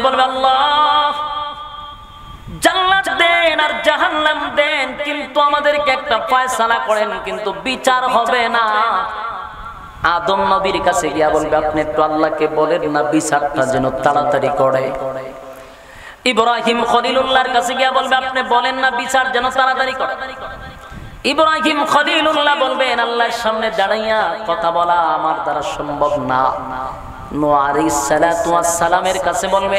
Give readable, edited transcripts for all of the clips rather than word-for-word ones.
বলবে আল্লাহ জান্নাত দেন আর জাহান্নাম দেন, কিন্তু আমাদেরকে একটা ফয়সালা করেন, কিন্তু বিচার হবে না। আদম নবীর কাছে গিয়া বলবে আপনি একটু আল্লাহকে বলেন না বিচারটা যেন তাড়াতাড়ি করে। ইব্রাহিম খলিলুল্লাহর কাছে গিয়া বলবে আপনি বলেন না বিচার যেন তাড়াতাড়ি করে। ইব্রাহিম খলিলুল্লাহ বলবেন আল্লাহর সামনে দাঁড়াইয়া কথা বলা আমার দ্বারা সম্ভব না। নূহ আলাইহিস সালাতু ওয়াস সালামের কাছে বলবে,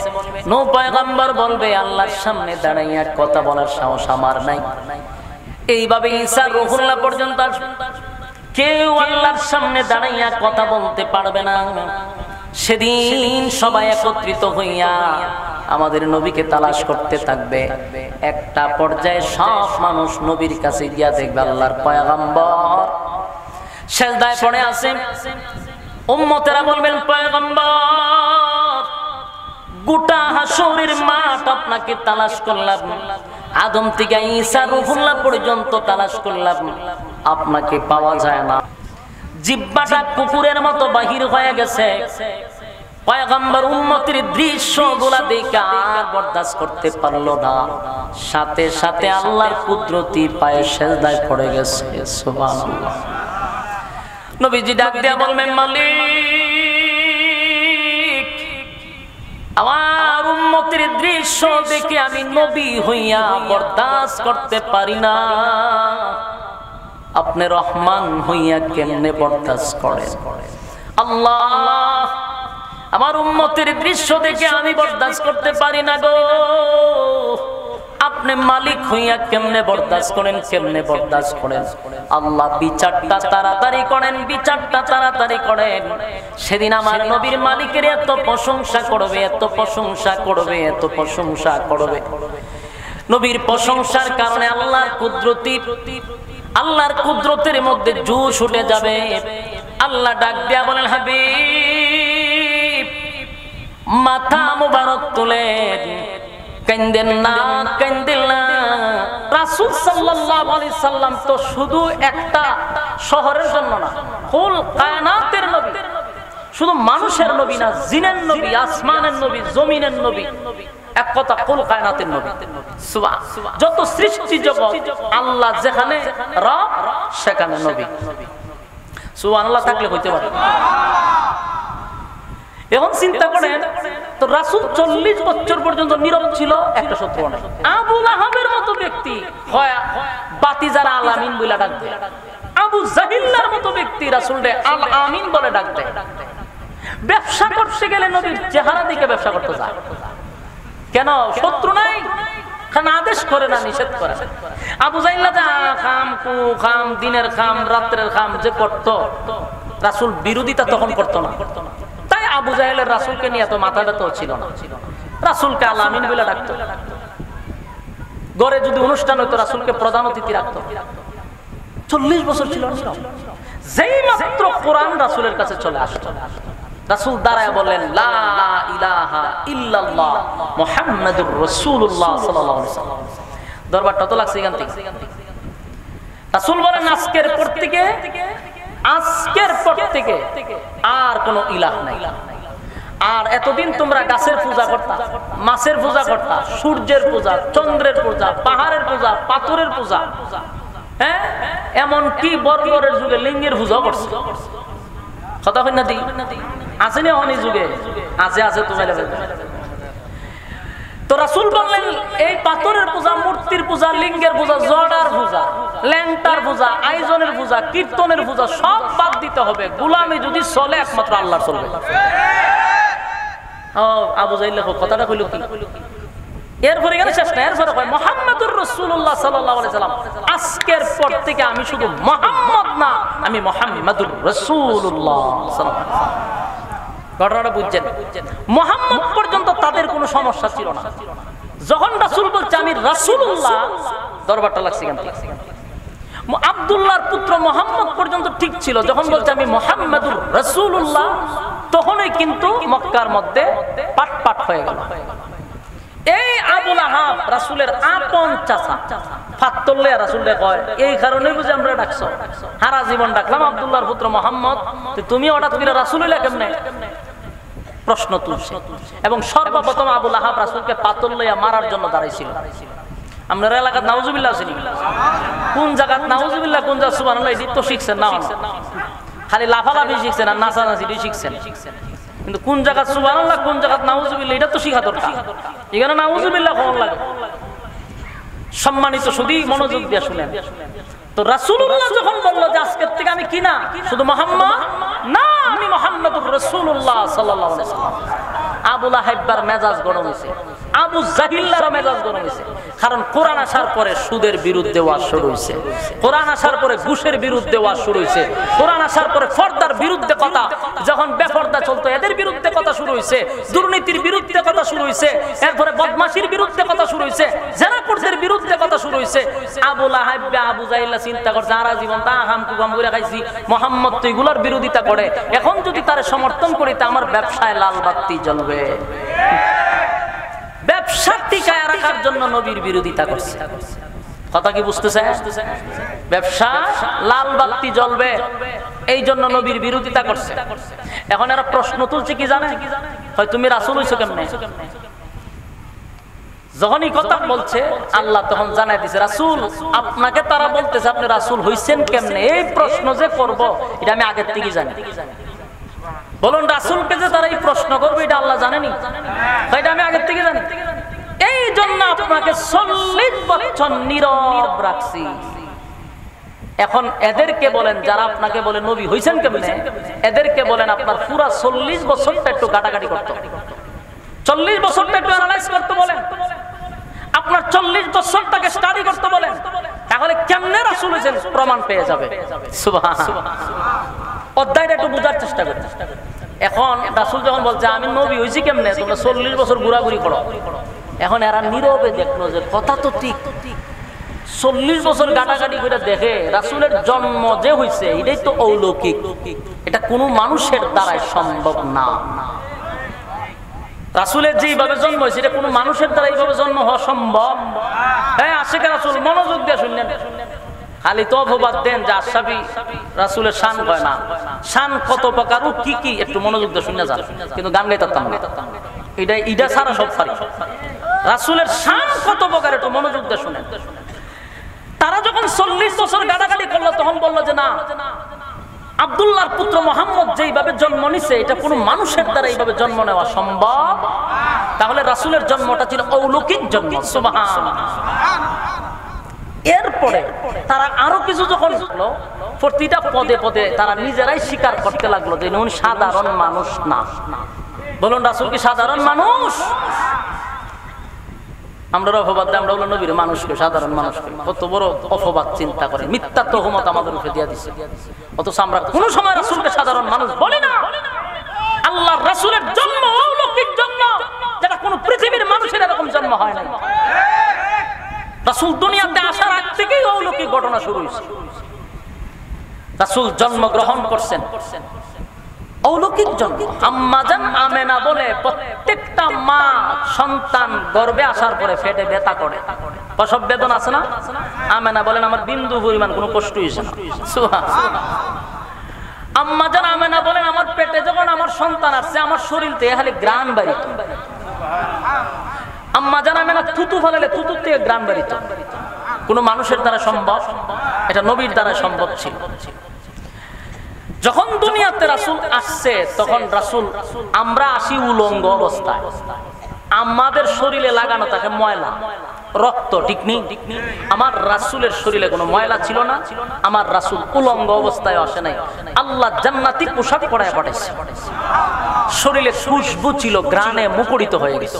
নূহ পয়গম্বর বলবে আল্লাহর সামনে দাঁড়াইয়া কথা বলার সাহস আমার নাই। এইভাবে ঈসা রূহুল্লাহ পর্যন্ত কেউ আল্লাহর সামনে দাঁড়াইয়া কথা বলতে পারবে না। সেদিন সবাই একত্রিত হইয়া আমাদের নবীকে তালাশ করতে থাকবে। একটা পর্যায়ে সব মানুষ নবীর কাছে গিয়া দেখবে আল্লাহর পয়গম্বর সিজদায় পড়ে আছে। উম্মতেরা বলবেন পয়গম্বর গোটা হাসরের মাঠ আপনাকে তালাশ করলাম, আদম থেকে ঈসা রূহুল্লাহ পর্যন্ত তালাশ করলাম, আপনাকে পাওয়া যায় না। জিহ্বাটা কুকুরের মতো বাহির হয়ে গেছে। পয়গম্বর উম্মতের দৃশ্যগুলা দেখে আর বরদাস্ত করতে পারলো না, সাথে সাথে আল্লাহর কুদরতি পায়ে সিজদায় পড়ে গেছে। সুবহানাল্লাহ। নবীজি ডাক দিয়া বলবেন মালিক আমার উম্মতের দৃশ্য দেখে আমি নবী হইয়া বরদাস্ত করতে পারি না, আপনি রহমান হইয়া কেমনে বরদাস্ত করেন? আল্লাহ আমার উম্মতের দৃশ্য দেখে আমি বরদাস্ত করতে পারি না গো, আপনি মালিক হইয়া কেমনে বরদাস্ত করেন, কেমনে বরদাস্ত করেন? আল্লাহ বিচারটা তাড়াতাড়ি করেন, বিচারটা তাড়াতাড়ি করেন। সেদিন আমার নবীর মালিকের এত প্রশংসা করবে, এত প্রশংসা করবে, এত প্রশংসা করবে। নবীর প্রশংসার কারণে আল্লাহর কুদরতের মধ্যে জোশ উঠে যাবে। আল্লাহ ডাক দিয়া বলেন হাবিব মাথা মুবারক তুলেন, কান্দেন না, কান্দেন না। রাসূল সাল্লাল্লাহু আলাইহি সাল্লাম তো শুধু একটা শহরের জন্য না, কুল কায়নাতের নবী, শুধু মানুষের নবী না, জিনের নবী, আসমানের নবী, জমিনের নবী, এক কথা কুল কায়নাতের নবী। সুবহান। যত সৃষ্টি জগৎ আল্লাহ যেখানে রব সেখানে নবী। সুবহানাল্লাহ থাকলে হইতে পারে। এখন চিন্তা করেন তো রাসূল 40 বছর পর্যন্ত নীরব ছিল, একটা শত্রু নাই। আবু লাহাবের মতো ব্যক্তি হয় বাতিজার আল আমিন বলে ডাক দেয়, আবু জাহিল্লার মতো ব্যক্তি রাসূলকে আল আমিন বলে ডাক দেয়। ব্যবসা করতে গেলে নবীর চেহারা দিকে ব্যবসা করতে যায় কেন? শত্রু নাই, খান আদেশ করে না, নিষেধ করে। আবু জাহিল্লা যা খাম কু খাম, দিনের খাম রাত্রের খাম যে করত, রাসূল বিরোধিতা তখন করতো না। আবু জাহেলের রাসূলকে নিয়ে এত মাথা ব্যথা ছিল না, রাসূলকে আল আমিন বলে ডাকতো। ঘরে যদি অনুষ্ঠান হইতো রাসূলকে প্রধান অতিথি রাখতো। 40 বছর ছিল। যেই মাত্র কোরআন রাসূলের কাছে চলে আসতো, রাসূল দাঁড়ায় বলেন লা ইলাহা ইল্লাল্লাহ মুহাম্মাদুর রাসূলুল্লাহ সাল্লাল্লাহু আলাইহি ওয়াসাল্লাম। দরবারটা তো লাগছে এখান থেকে। রাসূল বলেন আজকের পর থেকে আর কোন ইলাহ নাই। আর এতদিন তোমরা গাছের পূজা করতা, মাছের পূজা করতা, সূর্যের পূজা, চন্দ্রের পূজা, পাহাড়ের পূজা, পাথরের পূজা, হ্যাঁ এমন কি বর্বরের যুগে লিঙ্গের পূজা করছে। কথা হয় না দি আছে না অনেক যুগে আছে তো তো রাসূল বললেন এই পাথরের পূজা, মূর্তির পূজা, লিঙ্গের পূজা, জড়ার পূজা, ল্যাংটার পূজা, আয়োজনের পূজা, কীর্তনের পূজা সব বাদ দিতে হবে। গোলামি যদি চলে একমাত্র আল্লাহর চলবে। আবু জাহিল কথাটা কইল কি? এরপরে গেলে শেষ না, এরপরে কয় মুহাম্মাদুর রাসূলুল্লাহ সাল্লাল্লাহু আলাইহি সাল্লাম, আজকের পর থেকে আমি শুধু মুহাম্মদ না, আমি মুহাম্মাদুর রাসূলুল্লাহ সাল্লাল্লাহু আলাইহি সাল্লাম। ঘটনাটা বুঝছেন? মুহাম্মদ পর্যন্ত তাদের কোনো সমস্যা ছিল না। যখন রাসূল বলছে আমি রাসূলুল্লাহ, দরবারটা লাগছে কেন? আব্দুল্লাহর পুত্র মুহাম্মদ পর্যন্ত ঠিক ছিল, যখন বলছে আমি মুহাম্মাদুর রাসূলুল্লাহ, তখনই কিন্তু মক্কার মধ্যে পাট হয়ে গেল। এই আবু লাহাব রাসূলের আপন চাচা, ফাত্তল্লে রাসূলকে কয় এই কারণে বুঝি আমরা ডাকছো, সারা জীবন ডাকলাম আব্দুল্লাহর পুত্র মুহাম্মদ, তুমি হঠাৎ করে রাসূল হইলা কেমনে? প্রশ্ন তুলছে এবং সর্বপ্রথম আবু লাহাব রাসূলকে পাথর লইয়া মারার জন্য দাঁড়াইছিল। আপনারা এলাকার নাউজুবিল্লাহ আছেন, কোন জায়গাত নাউজুবিল্লাহ কোন জায়গা সুবহানাল্লাহ এটি তো শিখছেন না, খালি লাফালাফি শিখছেন আর নাচানাচি শিখছেন, কিন্তু কোন জায়গা সুবহানাল্লাহ কোন জায়গা নাউজুবিল্লাহ এটা তো শিখা দরকার। এখানে নাউজুবিল্লাহ কোন লাগে? সম্মানিত শুধু মনোযোগ দিয়ে শুনেন। তো রাসূলুল্লাহ যখন বলল যে আজকের থেকে আমি কি না শুধু মুহাম্মদ না, আমি মুহাম্মদুর রাসূলুল্লাহ সাল্লাল্লাহু আলাইহি ওয়াসাল্লাম, আবু লাহাবের মেজাজ গরম হইছে, আবু জাহিলের মেজাজ গরম হইছে। কারণ কোরআন আসার পরে সুদের বিরুদ্ধে ওয়াজ শুরু হইছে, কোরআন আসার পরে ঘুষের বিরুদ্ধে ওয়াজ শুরু হইছে, কোরআন আসার পরে পর্দার বিরুদ্ধে কথা, যখন বেপর্দা চলতো এদের বিরুদ্ধে কথা শুরু হইছে, দুর্নীতির বিরুদ্ধে কথা শুরু হইছে, এরপরে বদমাশির বিরুদ্ধে কথা শুরু হইছে, জেনাপুরদের বিরুদ্ধে কথা শুরু হইছে। আবু লাহাব আবু জাহিল চিন্তা করছে সারা জীবন তা হামকুগাম করে খাইছি, মুহাম্মদ তো এগুলোর বিরোধিতা করে, এখন যদি তার সমর্থন করি তা আমার ব্যবসায় লাল বাতি জ্বলবে। ব্যবসা টিকায় রাখার জন্য নবীর বিরোধিতা করছে। কথা কি বুঝতেছে? ব্যবসা লাল বাতি জ্বলবে এই জন্য নবীর বিরোধিতা করছে। এখন এরা প্রশ্ন তুলছে কি জানে, হয় তুমি রাসূল হইছো কেমনে? যখনই কথা বলছে আল্লাহ তখন জানাই দিছে, রাসূল আপনাকে তারা বলতেছে আপনি রাসূল হইছেন কেমনে? এই প্রশ্ন যে করব এটা আমি আগের থেকে জানি। বলুন রাসূলকে যে তারা এই প্রশ্ন করবে এটা আল্লাহ জানেনি? এটা আমি আগের থেকে জানি। এই জন্য আপনাকে 40 বছর নীরব রাখছি। এখন এদেরকে বলেন যারা আপনাকে বলে নবী হইছেন কেমনে, এদেরকে বলেন আপনার পুরা 40 বছরটা একটু কাটাকাটি করতে, 40 বছরটা একটু অ্যানালাইজ করতে বলেন, আপনার 40 বছরটাকে স্টাডি করতে বলেন, তাহলে কেমনে রাসূল হইছেন প্রমাণ পেয়ে যাবে। সুবহানাল্লাহ। অধ্যায়টা একটু বোঝার চেষ্টা করেন। এখন রাসূল যখন বলছে আমি নবী হইছি কেমনে, তোমরা 40 বছর ঘোরাঘুরি করো, এখন এরা নীরবে দেখলো যে কথা তো ঠিক, 40 বছর গাটাগাটি করে দেখে রাসূলের জন্ম যে হইছে এটাই তো অলৌকিক, এটা কোনো মানুষের দ্বারাই সম্ভব না। রাসূলের যেভাবে জন্ম হয়েছে এটা কোনো মানুষের দ্বারা এইভাবে জন্ম হওয়া সম্ভব? হ্যাঁ, আশিক রাসূল মনোযোগ দিয়ে শুনলেন। খালি তো অপবাদ দেন যে আশরাফি রাসূলের শান হয় না, শান কত প্রকার ও কি কি একটু মনোযোগ দিয়ে শুনে যান, কিন্তু গান গাইতাম না, এটা সারা সব পারি। রাসূলের শান কত প্রকার একটু মনোযোগ দিয়ে শুনেন। তারা যখন 40 বছর গালাগালি করলো তখন বললো যে না, আব্দুল্লাহর পুত্র মুহাম্মদ যেইভাবে জন্ম নিছে এটা কোনো মানুষের দ্বারা এইভাবে জন্ম নেওয়া সম্ভব। তাহলে রাসূলের জন্মটা ছিল অলৌকিক জন্ম। সুবহানাল্লাহ। এরপরে তারা আরো কিছু যখন হলো, প্রতিটা পদে পদে তারা নিজেরাই স্বীকার করতে লাগলো যে উনি সাধারণ মানুষ না। বলুন রাসূল কি সাধারণ মানুষ? আমরা অপবাদ দেয়, আমরা হলো নবীর মানুষকে সাধারণ মানুষকে কত বড় অপবাদ চিন্তা করে, মিথ্যা তহমত আমাদের উপরে দিয়ে দিছে। অথচ আমরা কোনো সময় রাসূলকে সাধারণ মানুষ বলি না। আল্লাহর রাসূলের জন্ম অলৌকিক জন্ম, যেটা কোনো পৃথিবীর মানুষের এরকম জন্ম হয় নাই। রাসূল দুনিয়াতে আসার আগ থেকেই অলৌকিক ঘটনা শুরু হয়েছে। রাসূল জন্মগ্রহণ করছেন অলৌকিক জন্ম। আম্মা জান আমেনা বলে প্রত্যেকটা মা সন্তান গর্ভে আসার পরে পেটে ব্যথা করে, প্রসব বেদনা আছে না? আমেনা বলেন আমার বিন্দু পরিমাণ কোনো কষ্ট হয়েছে না। সুবহানাল্লাহ। আম্মা জান আমেনা বলেন আমার পেটে যখন আমার সন্তান আসছে আমার শরীর থেকে খালি গ্রাণ বাড়িত। আম্মা জান আমেনা থুতু ফেলালে থুতুর থেকে গ্রাণ বাড়িত। কোনো মানুষের দ্বারা সম্ভব? এটা নবীর দ্বারা সম্ভব ছিল। যখন দুনিয়াতে রাসূল আসছে তখন রাসূল, আমরা আসি উলঙ্গ অবস্থায়, আমাদের শরীরে লাগানো থাকে ময়লা রক্ত, ঠিক নেই? আমার রাসূলের শরীরে কোনো ময়লা ছিল না। আমার রাসূল উলঙ্গ অবস্থায় আসে নাই, আল্লাহ জান্নাতি পোশাক পরায় পাঠাইছে। শরীরে খুশবু ছিল, ঘ্রাণে মুখরিত হয়ে গেছে।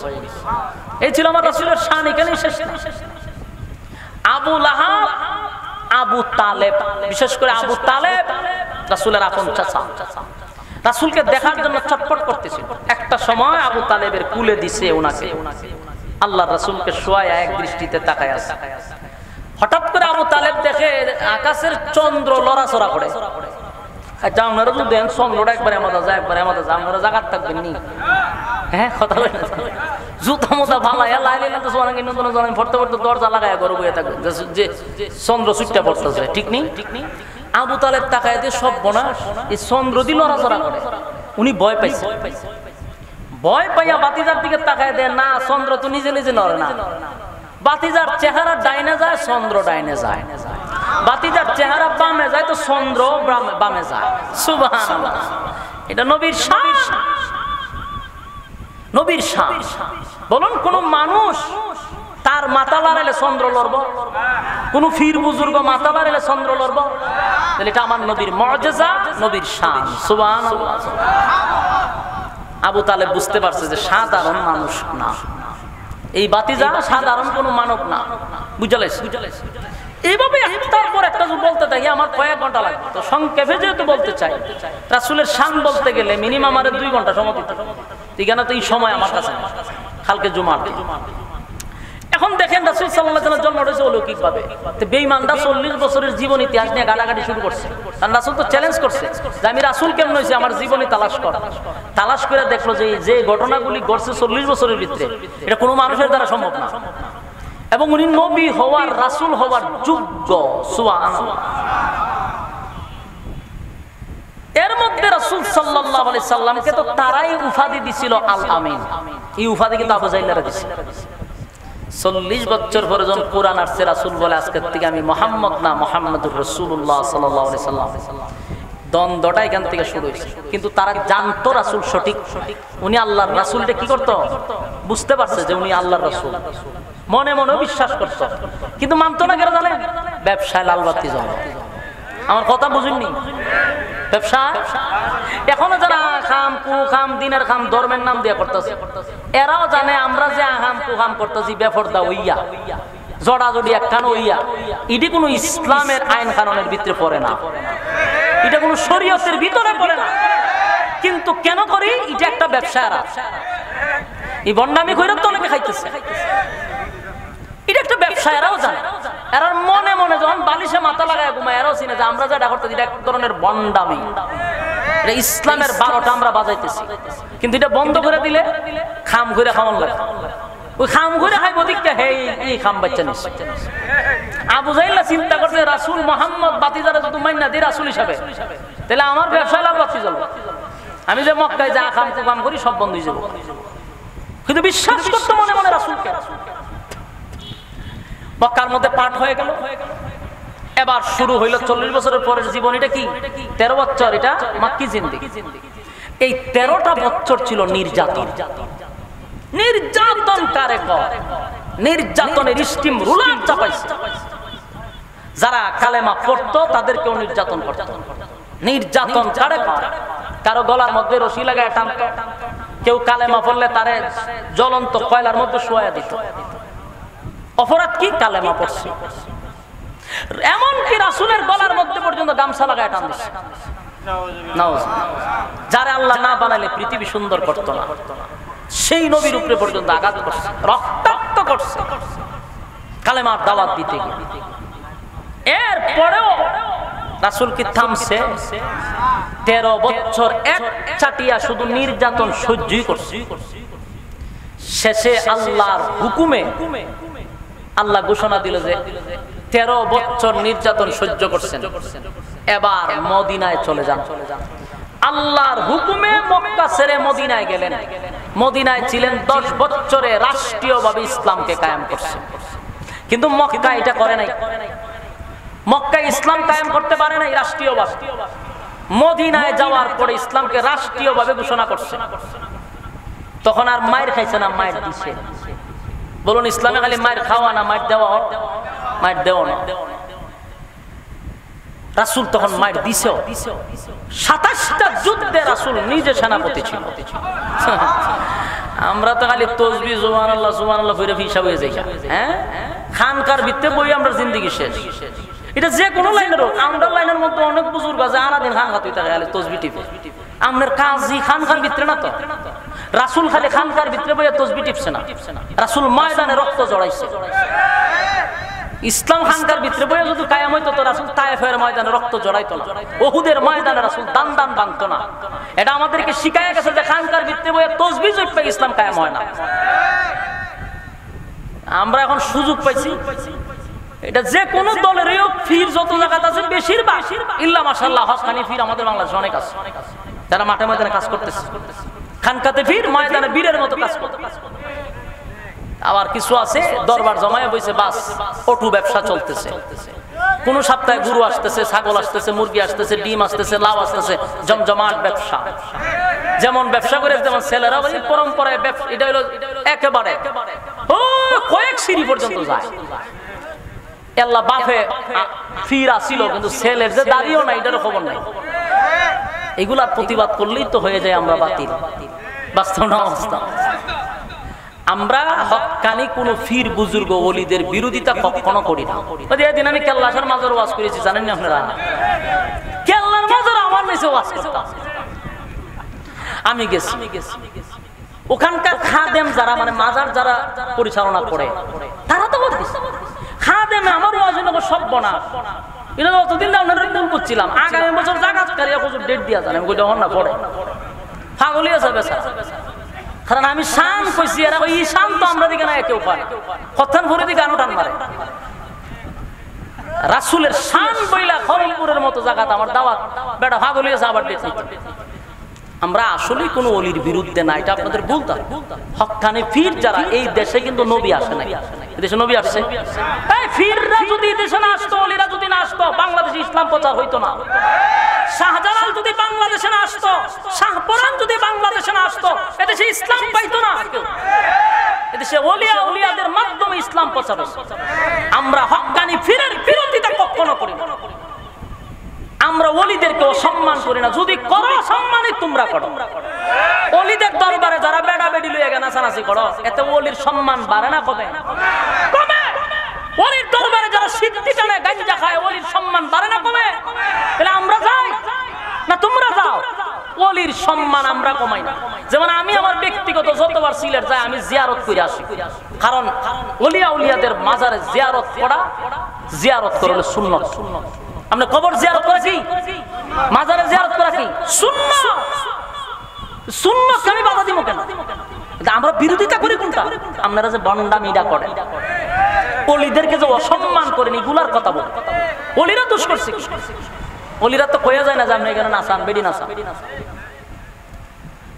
এই ছিল আমার রাসূলের শান, এখানেই শেষ না। আবু লাহাব, আবু তালেব, বিশেষ করে আবু তালেব রাসূলের আপন চাচা, রাসূলকে দেখার জন্য ছটফট করতেছিল। একটা সময় আবু তালেবের কুলে দিছে ওনাকে, আল্লাহর রাসূলকে শোয়ায় এক দৃষ্টিতে তাকায় আছে। হঠাৎ করে আবু তালেব দেখে আকাশের চন্দ্র লড়াচড়া করে। আচ্ছা আপনারা যদি দেন চন্দ্রটা একবারে আমাদের যায়, একবারে আমাদের যায়, আপনারা জাগাত থাকবেন নি? হ্যাঁ, কথা বলেন। জুতা মোতা ভালো লাইলে না তো সোনাকে নতুন জানেন ফটতে ফটতে দরজা লাগায় ঘরে বয়ে থাকবে যে চন্দ্র সুইটটা পড়তেছে, ঠিক নেই? আবু তালেব তাকায় দিয়ে সব বোনা এই চন্দ্র দিয়ে লড়াচড়া করে। উনি ভয় পাইছে, ভয় পাইয়া বাতিজার দিকে তাকায় দেয় না, চন্দ্র তো নিজে নিজে নড়ে না। বাতিজার চেহারা ডাইনে যায়, চন্দ্র ডাইনে যায়। বাতিজার চেহারা বামে যায় তো চন্দ্র বামে যায়। সুবহানাল্লাহ। এটা নবীর শান, নবীর শান। বলুন কোন মানুষ তার মাথা লাড়াইলে চন্দ্র লড়ব? কোন ফির বুজুর্গ মাথা লাড়াইলে চন্দ্র লড়ব? তাহলে এটা আমার নবীর মুআজিজা, নবীর শান। সুবহানাল্লাহ। আবু তালেব বুঝতে পারছে যে সাধারণ মানুষ না, এই বাতিজা সাধারণ কোন মানব না। বুঝালেছ? এইভাবে একটার পর একটা বলতে থাকি, আমার কয়েক ঘন্টা লাগবে। তো সংক্ষেপে যেহেতু বলতে চাই, রাসূলের শান বলতে গেলে মিনিমাম আমার 2 ঘন্টা সময় দিতে হবে। ঠিকানা তো এই সময় আমার কাছে কালকে জুমার দিন। এখন দেখেন রাসূল সাল্লাল্লাহু আলাইহি ওয়াসাল্লাম জন্ম হয়েছে অলৌকিক ভাবে। তো বেঈমানরা 40 বছরের জীবন ইতিহাস নিয়ে গালাগালি শুরু করছে। কারণ রাসূল তো চ্যালেঞ্জ করছে যে আমি রাসূল কেমন হইছি, আমার জীবনী তালাশ কর। তালাশ করে দেখলো যে যে ঘটনাগুলি ঘটছে 40 বছরের ভিতরে, এটা কোনো মানুষের দ্বারা সম্ভব না। এবং উনি নবী হওয়ার, রাসূল হওয়ার যোগ্য। সুবহানাল্লাহ। এর মধ্যে রাসূল সাল্লাল্লাহু আলাইহি সাল্লামকে তো তারাই উপাধি দিছিল আল আমিন। এই উপাধি কিন্তু আবু জাহলরা দিছিল। 40 বছর পরে যখন কোরআন আসছে, রাসূল বলে আজকের থেকে আমি মুহাম্মদ না, মুহাম্মদুর রাসূলুল্লাহ সাল্লাল্লাহু আলাইহি সাল্লাম। দ্বন্দ্বটা এখান থেকে শুরু হয়েছে। কিন্তু তারা জানতো রাসূল সঠিক, উনি আল্লাহর রাসূলটা কি করত? বুঝতে পারছে যে উনি আল্লাহর রাসূল, মনে মনে বিশ্বাস করত, কিন্তু মানতো না। কেন জানেন? ব্যবসায় লালবাতি জ্বলে। আমার কথা বুঝেননি? ব্যবসা এখনো যারা খাম কুখাম দিনের খাম ধর্মের নাম দিয়ে করতেছে, এরাও জানে আমরা যে আহাম কুখাম করতেছি বেফরদা হইয়া, জড়াজড়ি একখান হইয়া, এটি কোনো ইসলামের আইন কানুনের ভিতরে পড়ে না, এটা কোনো শরীয়তের ভিতরে পড়ে না। কিন্তু কেন করি? এটা একটা ব্যবসা। এই বন্ডামি কইরা তো অনেকে খাইতেছে। এটা একটা ব্যবসা, এরাও জানে। এরা মনে মনে যখন বালিশে মাথা লাগায় ঘুমায়, এরাও চিনে যে আমরা যেটা করতেছি এটা এক ধরনের বন্ডামি, এটা ইসলামের 12টা আমরা বাজাইতেছি। কিন্তু এটা বন্ধ করে দিলে খাম ঘুরে খাওয়ান লাগে। ওই খাম ঘুরে খাইব দিকটা হে এই খাম বাচ্চা নিস। আবু জাহল চিন্তা করছে রাসূল মুহাম্মদ বাতিজারে যদি মাইনা দি রাসূল হিসাবে, তাহলে আমার ব্যবসা লাভ বাতি জ্বলবে। আমি যে মক্কায় যা খাম কুকাম করি সব বন্ধ হয়ে যাবে। কিন্তু বিশ্বাস করতে মনে মনে রাসূলকে। মক্কার মধ্যে পাঠ হয়ে গেল। এবার শুরু হইল 40 বছরের পরের জীবন। এটা কি 13 বছর, এটা মাক্কি জিন্দেগি। এই 13টা বছর ছিল নির্যাতন। নির্যাতন কারে কয়? নির্যাতনের স্টিম রুলার চাপাইছে। যারা কালেমা পড়তো তাদেরকেও নির্যাতন করত। নির্যাতন কারে কয়? কারো গলার মধ্যে রশি লাগায় টানত, কেউ কালেমা পড়লে তারে জ্বলন্ত কয়লার মধ্যে শোয়া দিত। অপরাধ কি? কালেমা পড়ছে। এমনকি রাসূলের গলার মধ্যে পর্যন্ত গামছা লাগায় টান দিচ্ছে। যারা আল্লাহ না বানাইলে পৃথিবী সুন্দর করতো না, সেই নবীর উপরে পর্যন্ত আঘাত করছে, রক্তাক্ত করছে কালেমার দাওয়াত দিতে গিয়ে। এরপরেও রাসূল কি থামছে? 13 বছর এক চাটিয়া শুধু নির্যাতন সহ্যই করছে। শেষে আল্লাহর হুকুমে আল্লাহ ঘোষণা দিল যে 13 বছর নির্যাতন সহ্য করছেন, এবার মদিনায় চলে যান। আল্লাহর হুকুমে মক্কা ছেড়ে মদিনায় গেলেন। মদিনায় ছিলেন 10 বছরে, রাষ্ট্রীয়ভাবে ইসলামকে কায়েম করছেন। কিন্তু মক্কা এটা করে নাই। মক্কায় ইসলাম কায়েম করতে পারে নাই রাষ্ট্রীয়ভাবে। মদিনায় যাওয়ার পরে ইসলামকে রাষ্ট্রীয়ভাবে ঘোষণা করছে। তখন আর মায়ের খাইছে না, মায়ের দিছে। বলুন ইসলামে খালি মায়ের খাওয়া না, মায়ের দেওয়া? মায়ের দেওয়া না। রাসূল তখন মায়ের দিছে। 27টা যুদ্ধে রাসূল নিজে সেনাপতি ছিল। আমরা তো খালি তাসবিহ সুবহানাল্লাহ সুবহানাল্লাহ ফিরে হিসাব হয়ে যাই। হ্যাঁ, খানকার ভিতরে বই আমরা জিন্দেগি শেষ। এটা যে কোনো লাইনের হোক। আমরা লাইনের মধ্যে অনেক বুজুর্গ আছে, আনাদিন খান খাতুই থাকে খালি তাসবিহ টিপে। আমনের কাজী খানকার ভিতরে না তো। রাসূল খালি খানকার ভিতরে বইয়া তাসবিহ টিপছে না, রাসূল ময়দানে রক্ত জড়াইছে। ইসলাম খানকার ভিতরে বইয়া যদি কায়েম হইতো তো রাসূল তায়েফের ময়দানে রক্ত জড়াইতো না, উহুদের ময়দানে রাসূল দান দান ভাঙতো না। এটা আমাদেরকে শিখায়া গেছে যে খানকার ভিতরে বইয়া তাসবিহ জপে ইসলাম কায়েম হয় না। আমরা এখন সুযোগ পাইছি। এটা যে কোন দলেরই ফির যত জায়গাতে আছে বেশিরভাগ ইল্লা মাশাআল্লাহ হকানি ফির আমাদের বাংলাদেশে অনেক আছে, যারা মাঠে ময়দানে কাজ করতেছে। খানকাতে ফির ময়দানে বীরের মতো কাজ করতে। আবার কিছু আছে দরবার জমায়ে বসে বাস পটু ব্যবসা চলতেছে, কোন সপ্তাহে গরু আসতেছে, ছাগল আসতেছে, মুরগি আসতেছে, ডিম আসতেছে, লাউ আসতেছে, জমজমাট ব্যবসা। যেমন ব্যবসা করে যেমন ছেলেরা বলি পরম্পরায় ব্যবসা, এটা হলো একেবারে কয়েক সিঁড়ি পর্যন্ত যায়। আল্লাহ বাপে ফির আসিল কিন্তু ছেলের যে দাঁড়িয়েও নাই এটারও খবর নাই। এগুলার প্রতিবাদ করলেই তো হয়ে যায় আমরা বাতিল। বাস্তব না অবস্থা। আমরা হক্কানি কোন ফির বুজুর্গ ওলিদের বিরোধিতা কখনো করি না। এদিন আমি কেল্লাসের মাজার ওয়াজ করেছি, জানেন না আপনারা? কেল্লার মাজার আমার নিচে ওয়াজ করতাম। আমি গেছি, ওখানকার খাদেম যারা মানে মাজার যারা পরিচালনা করে তারা তো বলতেছে খাদেমে আমার ওয়াজ হলো সর্বনাশ। এটা অতদিন আপনারা ভুল করছিলাম, আগামী বছর জাকাতকারী হুজুর ডেট দিয়া জানে আমি কইটা না পড়ে পাগলই আছে বেচারা। কারণ আমি শান কইছি এরা ওই শান তো আমরা দিকে না কেউ পায় কথান ভরে দিকে গানো টান মারে। রাসূলের শান বইলা খরমপুরের মতো জায়গাতে আমার দাওয়াত বেটা পাগলই আছে আবার ডেট নিতে। আমরা আসলে কোনো ওলির বিরুদ্ধে না, এটা আপনাদের বলতাম। হক্কানি ফির যারা এই দেশে কিন্তু নবী আসে নাই, দেশে নবী আসছে। এই ফিররা যদি দেশে না আসতো, ওলিরা যদি না আসতো, বাংলাদেশে ইসলাম প্রচার হইতো না। শাহজালাল যদি বাংলাদেশে না আসতো, শাহপরান যদি বাংলাদেশে না আসতো, এদেশে ইসলাম পাইতো না। এদেশে ওলিয়া উলিয়াদের মাধ্যমে ইসলাম প্রচার হচ্ছে। আমরা হক্কানি ফিরের বিরোধিতা কখনো করি না। আমরা ওলিদেরকে অসম্মান করি না। যদি করো সম্মানই তোমরা করো। ওলিদের দরবারে যারা বেড়া বেড়ি লইয়া গেনা নাচানাচি করো, এতে ওলির সম্মান বাড়ে না কমে? কমে। ওলির দরবারে যারা সিদ্ধি টানে গাঞ্জা খায়, ওলির সম্মান বাড়ে না কমে? তাহলে আমরা যাই না তোমরা যাও? ওলির সম্মান আমরা কমাই না। যেমন আমি আমার ব্যক্তিগত যতবার সিলেট যাই আমি জিয়ারত করে আসি, কারণ ওলিয়া উলিয়াদের মাজারে জিয়ারত করা, জিয়ারত করলে সুন্নাত। আমরা কবর জিয়ারত করা কি, মাজারে জিয়ারত করা কি সুন্নাত। সুন্নাত আমি বাধা দিব কেন? আমরা বিরোধিতা করি কোনটা? আপনারা যে বন্ডামিটা করেন, ওলিদেরকে যে অসম্মান করেন, এগুলার কথা বল। ওলিরা দোষ করছে, ওলিরা তো কয়া যায় না যে আপনি এখানে নাচান, বেডি নাচান।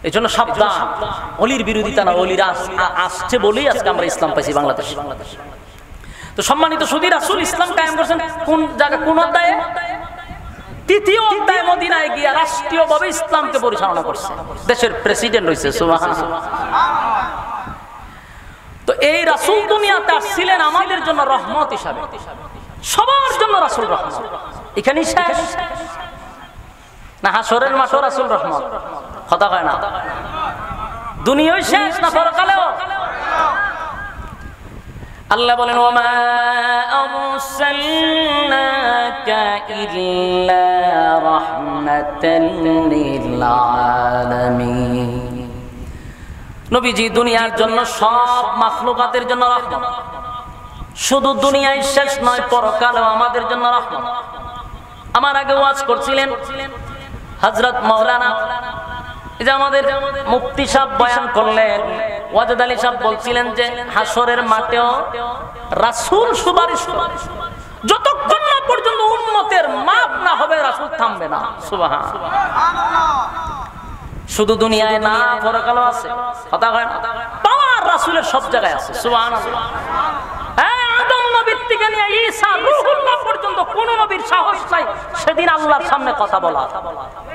এই জন্য সাবধান, ওলির বিরোধিতা না। ওলিরা আসছে বলেই আজকে আমরা ইসলাম পাইছি বাংলাদেশ। তো সম্মানিত সুধী, রাসূল ইসলাম কায়েম করেছেন কোন জায়গা, কোন অধ্যায়ে? তৃতীয় অধ্যায়ে মদিনায় গিয়া রাষ্ট্রীয়ভাবে ইসলামকে পরিচালনা করছে। দেশের প্রেসিডেন্ট হইছে। সুবহানাল্লাহ। তো এই রাসূল দুনিয়াতে আসছিলেন আমাদের জন্য রহমত হিসাবে, সবার জন্য রাসূল রহমত। এখানেই শেষ না? হাসরের মাঠে রাসূল রহমত কথা কয় না? দুনিয়ায় শেষ না পরকালেও? আল্লাহ বলেন ওমা আরসালনাকা ইল্লা রাহমাতাল লিল আলামিন। নবীজি দুনিয়ার জন্য, সব মাখলুকাতের জন্য রহমত। শুধু দুনিয়ায় শেষ নয়, পরকালেও আমাদের জন্য রহমত। আমার আগে ওয়াজ করছিলেন হযরত মাওলানা, এই যে আমাদের মুফতি সাহেব বয়ান করলেন, ওয়াজেদ আলী সাহেব বলছিলেন যে হাসরের মাঠেও রাসূল সুপারিশ করে, যতক্ষণ না পর্যন্ত উম্মতের মাপ না হবে রাসূল থামবে না। সুবহানাল্লাহ। শুধু দুনিয়ায় না, পরকালও আছে কথা কয় না? পাওয়ার রাসূলের সব জায়গায় আছে। সুবহানাল্লাহ। আদম নবীর থেকে নিয়ে ঈসা রূহুল্লাহ পর্যন্ত কোন নবীর সাহস নাই সেদিন আল্লাহর সামনে কথা বলা।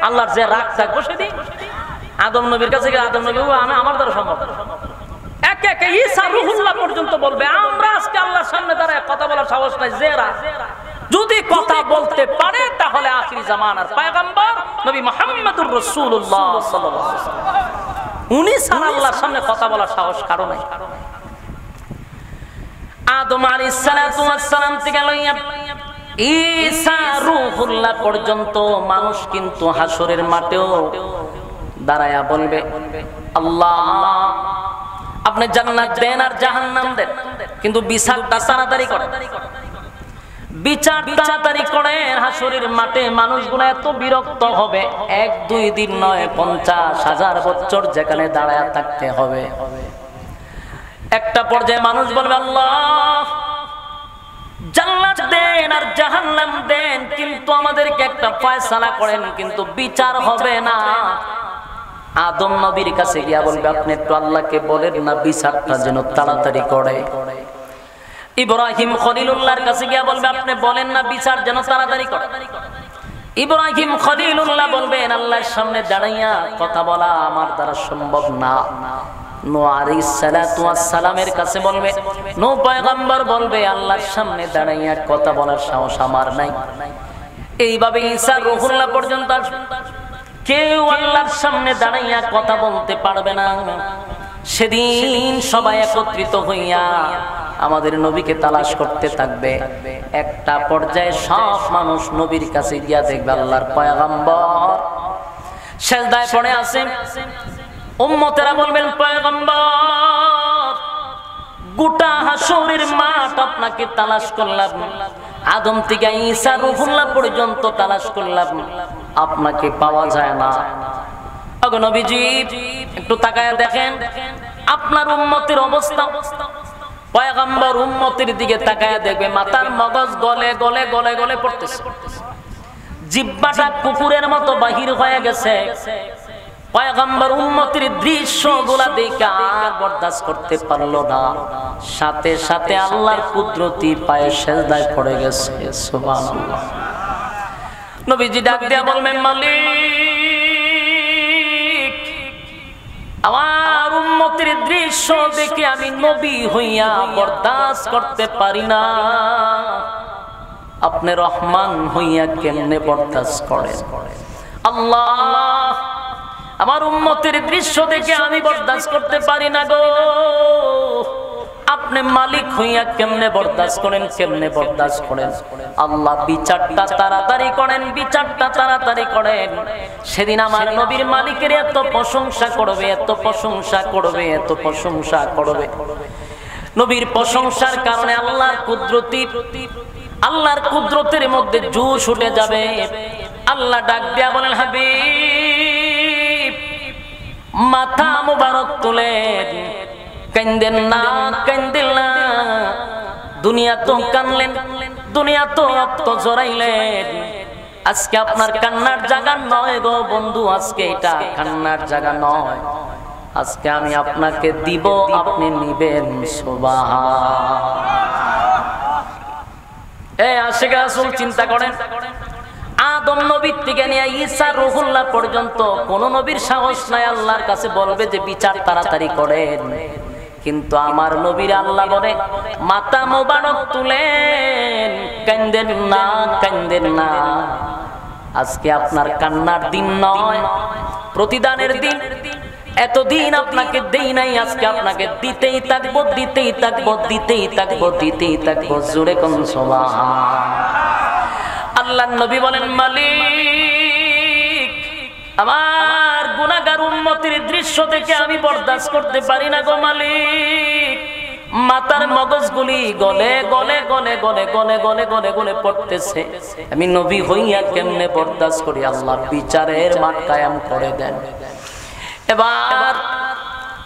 আল্লাহর যে রাগ থাকবে সেদিন আদম নবীর কাছে গিয়ে আদম নবী আমি আমার দ্বারা সম্ভব, একে একে ঈসা রূহুল্লাহ পর্যন্ত বলবে। আমরা আজকে আল্লাহর সামনে দাঁড়ায় কথা বলার সাহস নাই। জেরা যদি কথা বলতে পারে তাহলে আখিরি জামানার পয়গম্বর নবী মুহাম্মদুর রাসূলুল্লাহ সাল্লাল্লাহু আলাইহি ওয়াসাল্লাম, উনি ছাড়া আল্লাহর সামনে কথা বলার সাহস কারো নাই। আদম আলাইহিস সালাতু ওয়াস সালাম থেকে লইয়া ঈসা রূহুল্লাহ পর্যন্ত মানুষ কিন্তু হাসরের মাঠেও দাঁড়ায়া বলবে আল্লাহ আপনি জান্নাত দেন আর জাহান্নাম দেন, কিন্তু বিচারটা তাড়াতাড়ি করেন, বিচার তাড়াতাড়ি করেন। হাসরের মাঠে মানুষগুলো এত বিরক্ত হবে, 1-2 দিন নয় 50,000 বছর যেখানে দাঁড়ায়া থাকতে হবে। একটা পর্যায়ে মানুষ বলবে আল্লাহ জান্নাত দেন আর জাহান্নাম দেন, কিন্তু আমাদেরকে একটা ফয়সালা করেন, কিন্তু বিচার হবে না। আদম নবীর কাছে গিয়া বলবে আপনি একটু আল্লাহকে বলেন না বিচারটা যেন তাড়াতাড়ি করে। ইব্রাহিম খলিলুল্লাহর কাছে গিয়া বলবে আপনি বলেন না বিচার যেন তাড়াতাড়ি করে। ইব্রাহিম খলিলুল্লাহ বলবেন আল্লাহর সামনে দাঁড়াইয়া কথা বলা আমার দ্বারা সম্ভব না। নূহ আলাইহিস সালাতু ওয়াস সালামের কাছে বলবে, নূহ পয়গম্বর বলবে আল্লাহর সামনে দাঁড়াইয়া কথা বলার সাহস আমার নাই। এইভাবে ঈসা রূহুল্লাহ পর্যন্ত কেউ আল্লাহর সামনে দাঁড়াইয়া কথা বলতে পারবে না। সেদিন সবাই একত্রিত হইয়া আমাদের নবীকে তালাশ করতে থাকবে। একটা পর্যায়ে সব মানুষ নবীর কাছে গিয়া দেখবে আল্লাহর পয়গম্বর সিজদায় পড়ে আছে। উম্মতেরা বলবেন পয়গম্বর গোটা হাসরের মাঠ আপনাকে তালাশ করলাম, আদম থেকে ঈসা রূহুল্লাহ পর্যন্ত তালাশ করলাম, আপনাকে পাওয়া যায় না। ওগো নবীজি একটু তাকায় দেখেন আপনার উম্মতের অবস্থা। পয়গম্বর উম্মতের দিকে তাকায় দেখবে মাথার মগজ গলে গলে গলে গলে পড়তেছে, জিহ্বাটা কুকুরের মতো বাহির হয়ে গেছে। পয়গম্বর উম্মতের দৃশ্যগুলা দেখে আর বরদাস্ত করতে পারলো না, সাথে সাথে আল্লাহর কুদরতি পায়ে সিজদায় পড়ে গেছে। সুবহানাল্লাহ। নবীজি ডাক দিয়া বলবেন মালিক আমার উম্মতের দৃশ্য দেখে আমি নবী হইয়া বরদাস্ত করতে পারি না, আপনি রহমান হইয়া কেমনে বরদাস্ত করেন? আল্লাহ আমার উম্মতের দৃশ্য দেখে আমি বরদাস্ত করতে পারি না গো, আপনি মালিক হইয়া কেমনে বরদাস্ত করেন, কেমনে বরদাস্ত করেন? আল্লাহ বিচারটা তাড়াতাড়ি করেন, বিচারটা তাড়াতাড়ি করেন। সেদিন আমার নবীর মালিকের এত প্রশংসা করবে, এত প্রশংসা করবে, এত প্রশংসা করবে। নবীর প্রশংসার কারণে আল্লাহর কুদরতের মধ্যে জোশ উঠে যাবে। আল্লাহ ডাক দিয়া বলেন হাবিব মাথা মুবারক তুলেন, কান্দেন না, কান্দেন না। দুনিয়া তো কানলেন, দুনিয়া তো রক্ত জড়াইলেন, আজকে আপনার কান্নার জায়গা নয় গো বন্ধু, আজকে এটা কান্নার জায়গা নয়। আজকে আমি আপনাকে দিব, আপনি নিবেন। সুবহান। এই আশিক রাসূল চিন্তা করেন, আদম নবীর থেকে নিয়ে ঈসা রূহুল্লাহ পর্যন্ত কোন নবীর সাহস নাই আল্লাহর কাছে বলবে যে বিচার তাড়াতাড়ি করেন। কিন্তু আমার নবীর আল্লাহ বলে মাথা মোবারক তুলেন, কান্দেন না, কান্দেন না। আজকে আপনার কান্নার দিন নয়, প্রতিদানের দিন। এতদিন আপনাকে দেই নাই, আজকে আপনাকে দিতেই থাকবো, দিতেই থাকবো, দিতেই থাকবো, দিতেই থাকবো। জোরে কোন সুবহান। আল্লাহর নবী বলেন মালিক আমার গুনাহগার উম্মতের দৃশ্য থেকে আমি বরদাস্ত করতে পারি না গো মালিক। মাথার মগজগুলি গলে গলে গলে গলে গলে গলে গলে গলে পড়তেছে, আমি নবী হইয়া কেমনে বরদাস্ত করি? আল্লাহ বিচারের মাঠ কায়েম করে দেন। এবার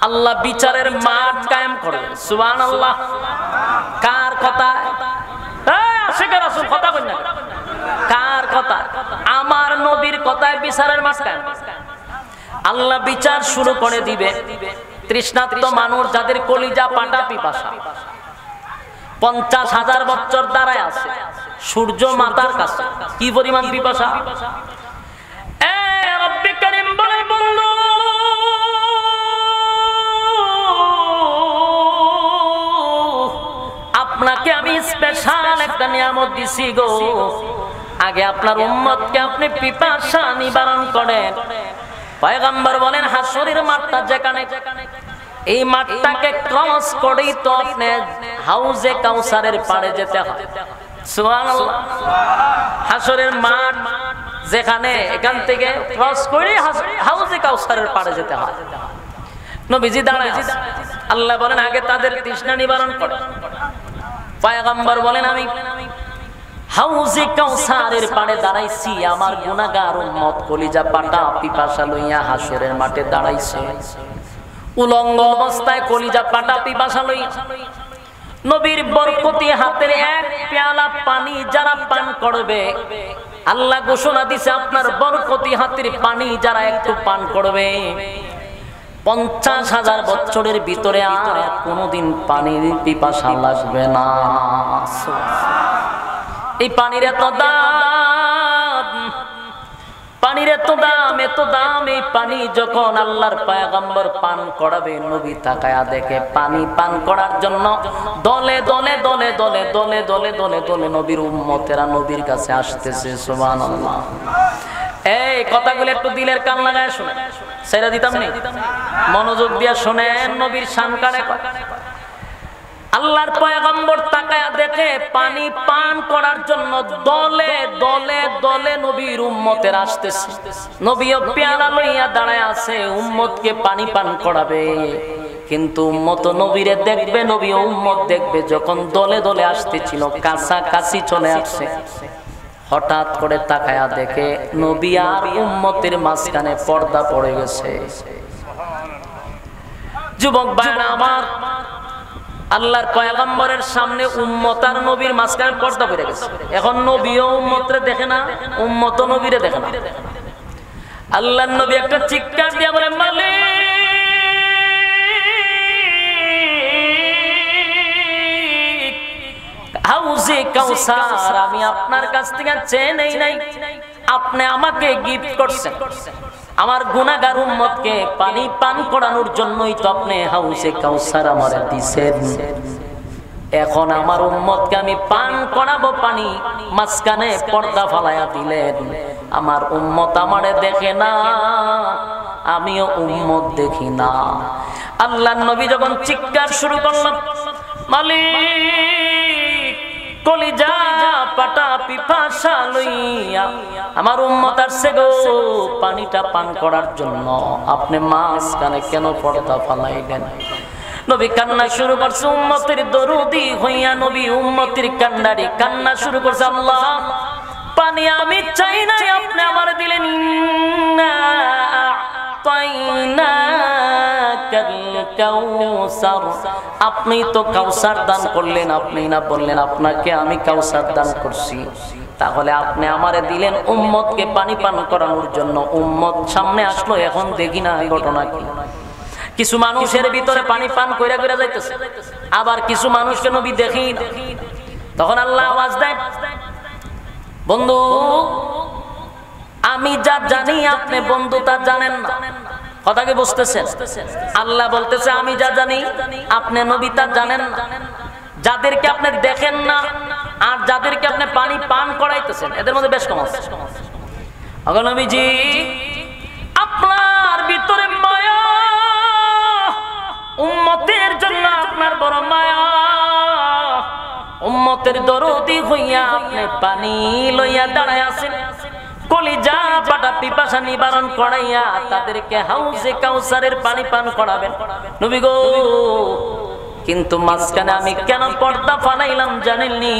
আল্লাহ বিচারের মাঠ কায়েম করে। সুবহানাল্লাহ। কার কথা? আশিক রাসূল কথা কই না? কার কথা? আমার নবীর কথায় বিচারের মাঠ কায়েম। আল্লাহ বিচার শুরু করে দিবে। তৃষ্ণার্ত মানুষ যাদের কলিজা পাটা পিপাসা, 50,000 বছর দাঁড়ায় আছে সূর্য মাতার কাছে, কি পরিমাণ পিপাসা! রব্বে কারীম বলে বন্ধু আপনাকে আমি স্পেশাল একটা নিয়ামত দিছি গো, আগে আপনার উম্মতকে আপনি পিপাসা নিবারণ করেন। পয়গম্বর বলেন হাসরের মাঠটা যেখানে, এই মাঠটাকে ক্রস করেই তো আপনি হাউজে কাউসারের পাড়ে যেতে হয়। সুবহানাল্লাহ। হাসরের মাঠ যেখানে, এখান থেকে ক্রস করে হাউজে কাউসারের পাড়ে যেতে হয়। নবীজি দাঁড়ায় আছে, আল্লাহ বলেন আগে তাদের তৃষ্ণা নিবারণ করেন। পয়গম্বর বলেন আমি হাউজে কাউসারের পাড়ে দাঁড়াইছি, আমার গুনাহগার উম্মত কলিজা পাটা পিপাসা লইয়া হাসরের মাঠে দাঁড়াইছে। উলঙ্গ অবস্থায় কলিজা পাটা পিপাসা লইয়া নবীর বরকতি হাতের এক পেয়ালা পানি যারা পান করবে, আল্লাহ ঘোষণা দিছে আপনার বরকতি হাতের পানি যারা একটু পান করবে 50,000 বছরের ভিতরে আর কোনোদিন পানির পিপাসা লাগবে না। এই পানির এত দাম, পানির এত দাম, এত দাম। এই পানি যখন আল্লাহর পয়গম্বর পান করাবে, নবী তাকায়া দেখে পানি পান করার জন্য দলে দলে দলে দলে দলে দলে দলে দলে নবীর উম্মতেরা নবীর কাছে আসতেছে। সুবহানাল্লাহ। এই কথাগুলো একটু দিলের কান লাগায় শুনেন, ছেড়ে দিতাম নি, মনোযোগ দিয়া শুনেন। নবীর শান কারে আল্লাহর পয়গম্বর তাকায়া দেখে পানি পান করার জন্য দলে দলে দলে নবীর উম্মতের আসতেছে। নবীও পেয়ালা লইয়া দাঁড়ায় আছে, উম্মতকে পানি পান করাবে। কিন্তু উম্মত নবীরে দেখবে, নবী উম্মত দেখবে। যখন দলে দলে আসতেছিল, কাছাকাছি চলে আসছে, হঠাৎ করে তাকায়া দেখে নবী আর উম্মতের মাঝখানে পর্দা পড়ে গেছে। যুবক ভাইরা আমার, আল্লাহর পয়গম্বরের সামনে উম্মত আর নবীর মাঝখানে পর্দা পড়ে গেছে। এখন নবীও উম্মতরে দেখে না, উম্মত নবীরে দেখে না। আল্লাহর নবী একটা চিৎকার দিয়ে বলে, মালিক হাউজে কাউসার আমি আপনার কাছ থেকে চেয়ে নেই নাই, আপনি আমাকে গিফট করছেন। আমার গুনাহগার উম্মতকে পানি পান করানোর জন্যই তো আপনি হাউজে কাউসার আমারে দিয়েছেন। এখন আমার উম্মতকে আমি পান করাবো পানি, মাঝখানে পর্দা ফালায়া দিলেন। আমার উম্মত আমারে দেখে না, আমিও উম্মত দেখি না। আল্লাহর নবী যখন চিৎকার শুরু করলেন, মালিক কলিজা পাটা পিপাসা লইয়া আমার উম্মত আসছে গো পানিটা পান করার জন্য, আপনি মাঝখানে কেন পর্দা ফালাইলেন? নবী কান্না শুরু করছে, উম্মতের দরুদি হইয়া নবী উম্মতের কান্নারি কান্না শুরু করছে। আল্লাহ পানি আমি চাই না, আপনি আমার দিলেন। আপনি তো কাউসার দান করলেন, আপনি না বললেন আপনাকে আমি কাউসার দান করছি? তাহলে আপনি আমারে দিলেন উম্মতকে পানি পান করানোর জন্য। উম্মত সামনে আসলো, এখন দেখি না ঘটনা কি। কিছু মানুষের ভিতরে পানি পান কইরা কইরা যাইতেছে, আবার কিছু মানুষকে নবী দেখি। তখন আল্লাহ আওয়াজ দেয়, বন্ধু আমি যা জানি আপনি বন্ধু তা জানেন না। কথা কি বুঝতেছেন? আল্লাহ বলতেছে আমি যা জানি আপনি নবী তা জানেন না। যাদেরকে আপনি দেখেন না আর যাদেরকে আপনি পানি পান করাইতেছেন, এদের মধ্যে বেশ কম আছে। নবীজি আপনার ভিতরে মায়া, উম্মতের জন্য আপনার বড় মায়া, উম্মতের দরদি হইয়া আপনি পানি লইয়া দাঁড়ায় আছেন। কলিজা পাটা পিপাসা নিবারণ করাইয়া তাদেরকে হাউজে কাউসারের পানি পান করাবেন নবী গো। কিন্তু মাঝখানে আমি কেন পর্দা ফালাইলাম জানেননি?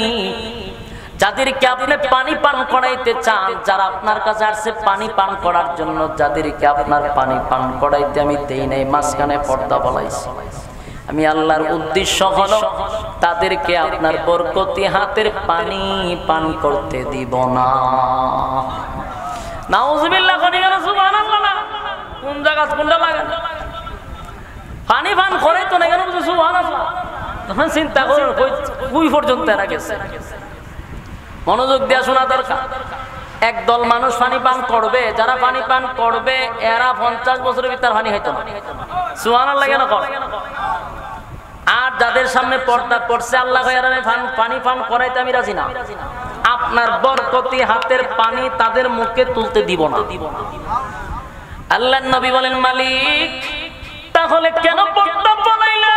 যাদেরকে আপনি পানি পান করাইতে চান, যারা আপনার কাছে আসছে পানি পান করার জন্য, যাদেরকে আপনার পানি পান করাইতে আমি দেই নাই, মাঝখানে পর্দা ফলাইছি। আমি আল্লাহর উদ্দেশ্য হলো তাদেরকে আপনার বরকতি হাতের পানি পান করতে দিব না। নাউজুবিল্লাহ, সুবহানাল্লাহ। কোন জায়গা কোনটা লাগে? পানি পান করে তো না কেন? সুবহানাল্লাহ। তখন চিন্তা করুন কই পর্যন্ত এরা গেছে। মনোযোগ দিয়ে শোনা দরকার। একদল মানুষ পানি পান করবে, যারা পানি পান করবে এরা 50 বছরের ভিতর পানি হইতো না। সুবহানাল্লাহ কেন কর? আর যাদের সামনে পর্দা পড়ছে আল্লাহ পানি পান করাইতে আমি রাজি না। আপনার বরকতি হাতের পানি তাদের মুখে তুলতে দিব না। আল্লাহর নবী বলেন, মালিক তাহলে কেন পর্দা ফালাইলেন?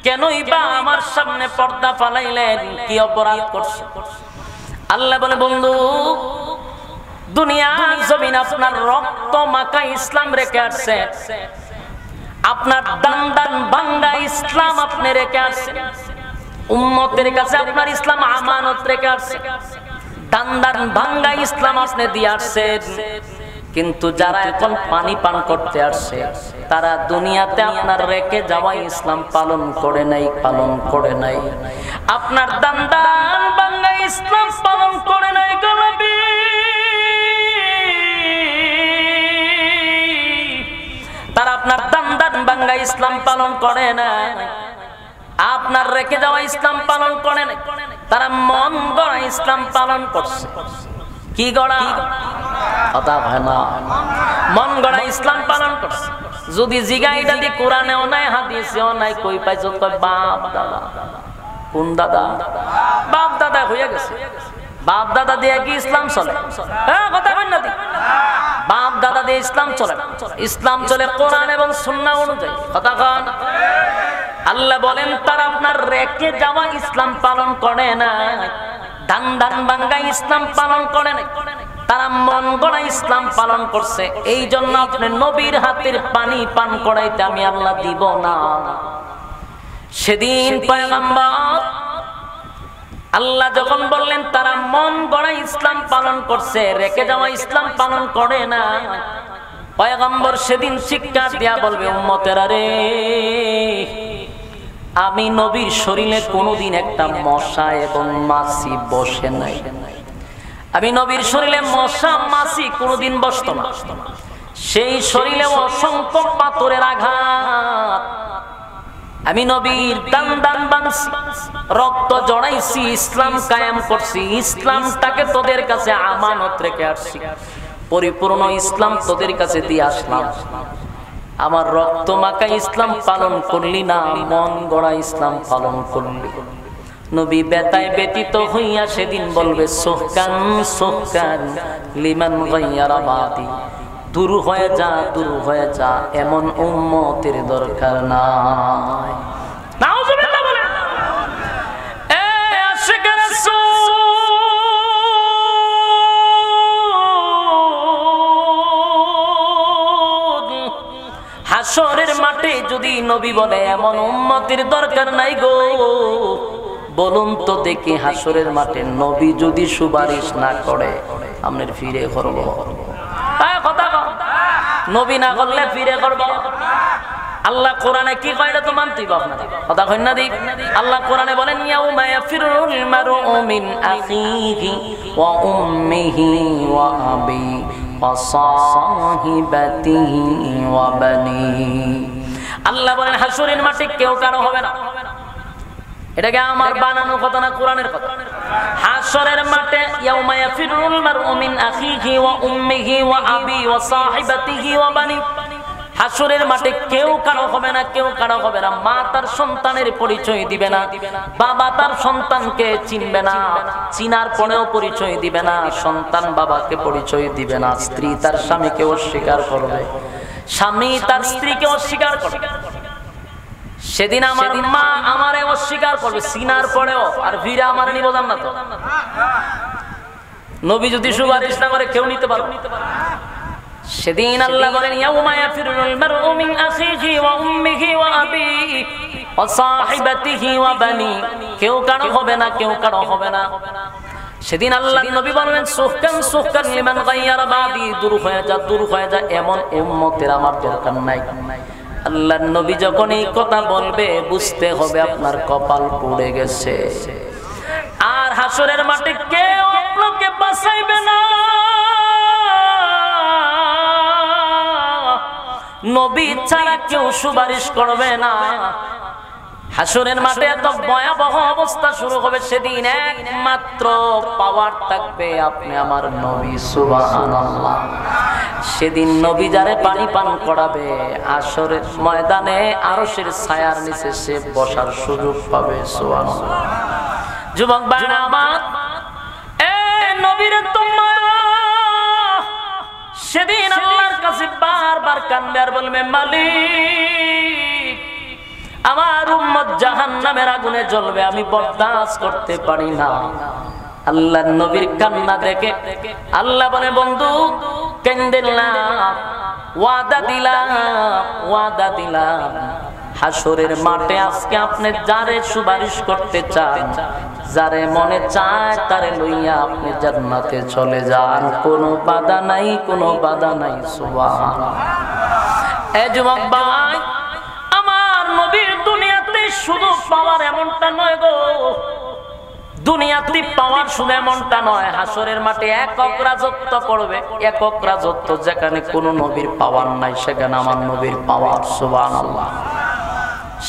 কেনই বা আমার সামনে পর্দা ফালাইলেন? কি অপরাধ করছে? আল্লাহ বলে, বন্ধু দুনিয়ার জমিন আপনার রক্ত মাখা ইসলাম রেখে আসছে, আপনার দান দান ভাঙ্গা ইসলাম আপনি রেখে আসছেন, উম্মতের কাছে আপনার ইসলাম আমানত রেখে আসছে, দান দান ভাঙ্গা ইসলাম আপনি দিয়ে আসছেন। কিন্তু যারা এখন পানি পান করতে আসছে তারা দুনিয়াতে আপনার রেখে যাওয়া ইসলাম পালন করে নাই আপনার দান বাংলা ইসলাম পালন করে নাই গলবি তারা আপনার দান বাংলা ইসলাম পালন করে নাই আপনার রেখে যাওয়া ইসলাম পালন করে নাই তারা মন গড়া ইসলাম পালন করছে কি গড়া কথা হয় না মন গড়া ইসলাম পালন করছে যদি জিগাইটা দি কোরআনেও নাই হাদিসেও নাই কই পাইছো কয় বাপ দাদা কোন দাদা বাপ দাদা হয়ে গেছে বাপ দাদা দিয়ে কি ইসলাম চলে হ্যাঁ কথা বল না বাপ দাদা দিয়ে ইসলাম চলে ইসলাম চলে কোরআন এবং সুন্নাহ অনুযায়ী কথা কন আল্লাহ বলেন তারা আপনার রেখে যাওয়া ইসলাম পালন করে না দান ভাঙ্গা ইসলাম পালন করে না তারা মন গড়া ইসলাম পালন করছে এই জন্য আপনি নবীর হাতের পানি পান করাইতে আমি আল্লাহ দিব না সেদিন পয়গম্বর আল্লাহ যখন বললেন তারা মন গড়া ইসলাম পালন করছে রেখে যাওয়া ইসলাম পালন করে না পয়গম্বর সেদিন শিক্ষা দিয়া বলবে উম্মতেরা রে আমি নবীর শরীরে কোনোদিন একটা মশা এবং মাছি বসে নাই আমি নবীর শরীরে মশা মাছি কোনোদিন বসতো না সেই শরীরে অসংখ্য পাথরের আঘাত আমি নবীর দান বানছি রক্ত জড়াইছি ইসলাম কায়েম করছি ইসলামটাকে তোদের কাছে আমানত রেখে আসছি পরিপূর্ণ ইসলাম তোদের কাছে দিয়ে আসলাম আমার রক্ত মাখা ইসলাম পালন করলি না মন গড়া ইসলাম পালন করলি নবী বেতায় ব্যতীত হইয়া সেদিন বলবে সোহকান লিমান গায়্যারা বাদি দূর হয়ে যা এমন উম্মতের দরকার নাই নাউজুবিল্লাহ বলেন এ আশিক রাসূল হাশরের মাঠে যদি নবী বলে এমন উম্মতের দরকার নাই গো বলুন তো দেখি হাশরের মাঠে নবী যদি সুপারিশ না করে আমরা ফিরে করব কথা নবী না করলে ফিরে করব আল্লাহ কোরআনে কি কয় এটা তো মানতেই হবে আপনারা কথা কই না দি আল্লাহ কোরআনে বলেন ইয়াউমা ইয়াফিরুল মারউ মিন আখিহি ওয়া উম্মিহি ওয়া আবি ওয়া সাহিবাতিহি ওয়া বানিহি আল্লাহ বলেন হাশরের মাঠে কেউ কারো হবে না এটাকে আমার বানানো কথা না কোরআনের কথা হাশরের মাঠে ইয়াউমা ইয়াফিরুল মারউ মিন আখিহি ওয়া উম্মিহি ওয়া আবি ওয়া সাহিবাতিহি ওয়া বানি হাশরের মাঠে কেউ কারো হবে না মা তার সন্তানের পরিচয় দিবে না বাবা তার সন্তানকে চিনবে না চিনার পরেও পরিচয় দিবে না সন্তান বাবাকে পরিচয় দিবে না স্ত্রী তার স্বামীকে অস্বীকার করবে স্বামী তার স্ত্রীকে অস্বীকার করবে সেদিন আমার মা আমারে অস্বীকার করবে চিনার পরেও আর ভিড়া আমার নিব জান্নাত নবী যদি সুপারিশ না করে কেউ নিতে পারবে সেদিন আল্লাহ বলেন ইয়াউমা ইয়াফিরুল মারউ মিন আখিহি ওয়া উম্মিহি ওয়া আবিহি ওয়া সাহিবাতিহি ওয়া বানি কেউ কারো হবে না সেদিন আল্লাহর নবী বললেন সুহকান লিমান গায়্যারা বাদি দূর হয়ে যা এমন উম্মতের আমার দরকার নাই আল্লাহর নবী যখন এই কথা বলবে বুঝতে হবে আপনার কপাল পুড়ে গেছে আর হাশরের মাঠে কেউ আপনাকে বাঁচাইবে না নবী ছাড়া কেউ সুপারিশ করবে না হাশরের মাঠে এত ভয়াবহ অবস্থা শুরু হবে সেদিন একমাত্র পাওয়ার থাকবে আপনি আমার নবী সুবহানাল্লাহ সেদিন নবী যারে পানি পান করাবে হাশরের ময়দানে আরশের ছায়ার নিচে সে বসার সুযোগ পাবে সুবহানাল্লাহ যুবক ভাইরা আমার এ নবীর তোমরা সেদিন আল্লাহর কাছে বারবার কাঁদবে আর বলবে মালিক আমার উম্মত জাহান্নামের আগুনে জ্বলবে আমি বরদাস্ত করতে পারি না আল্লাহর নবীর কান্না দেখে আল্লাহ বলে বন্ধু কেঁদেন না ওয়াদা দিলাম হাশরের মাঠে আজকে আপনি যারে সুপারিশ করতে চান যারে মনে চায় তারে লইয়া আপনি জান্নাতে চলে যান কোনো বাধা নাই সুবহানাল্লাহ এ যুবক ভাই, আমার নবীর দুনিয়াতে শুধু পাওয়ার এমনটা নয় গো, দুনিয়াতে পাওয়ার শুধু এমনটা নয়, হাসরের মাঠে একক রাজত্ব করবে, একক রাজত্ব। যেখানে কোন নবীর পাওয়ার নাই সেখানে আমার নবীর পাওয়ার। সুবহানাল্লাহ।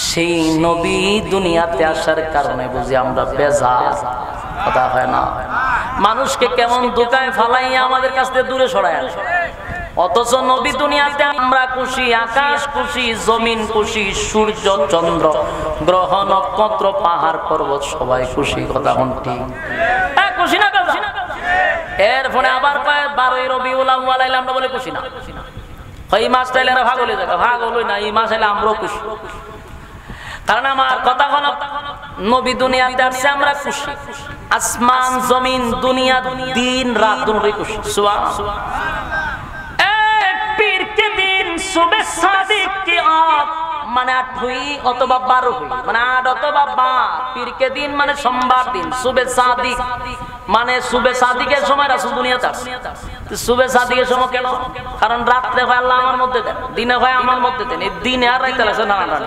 সেই নবী দুনিয়াতে আসার কারণে বুঝি আমরা বেজার, কথা হয় না? মানুষকে কেমন ধোঁকায় ফালাইয়া আমাদের কাছ থেকে দূরে সরায় আনে, অথচ নবী দুনিয়াতে আমরা খুশি, আকাশ খুশি, জমিন খুশি, সূর্য চন্দ্র গ্রহ নক্ষত্র পাহাড় পর্বত সবাই খুশি। কথা ঠিক খুশি না? এর ফলে আবার 12ই রবিউল আউয়াল আইলে আমরা বলে খুশি না? এই মাসটা এলে ভাগ হলে যাবে, ভাগ হলো না, এই মাস এলে আমরাও খুশি। কারণ আমার কথা হলো নবী দুনিয়াতে আসছে আমরা খুশি, আসমান জমিন দুনিয়া দিন রাত দুটোই খুশি। সুবহানাল্লাহ। পীর কে দিন সুবে সাদিক কি আপ মানে 8 হুই অথবা 12 হুই মানে 8 অথবা 12, পীর কে দিন মানে সোমবার দিন, সুবে সাদিক মানে সুবে সাদিকের সময় রাসূল দুনিয়াতে আসে। সুবে সাদিকের সময় কেন? কারণ রাতে হয় আল্লাহ আমার মধ্যে দেন, দিনে হয় আমার মধ্যে দেন, এই দিনে আর রাতে আছে না না,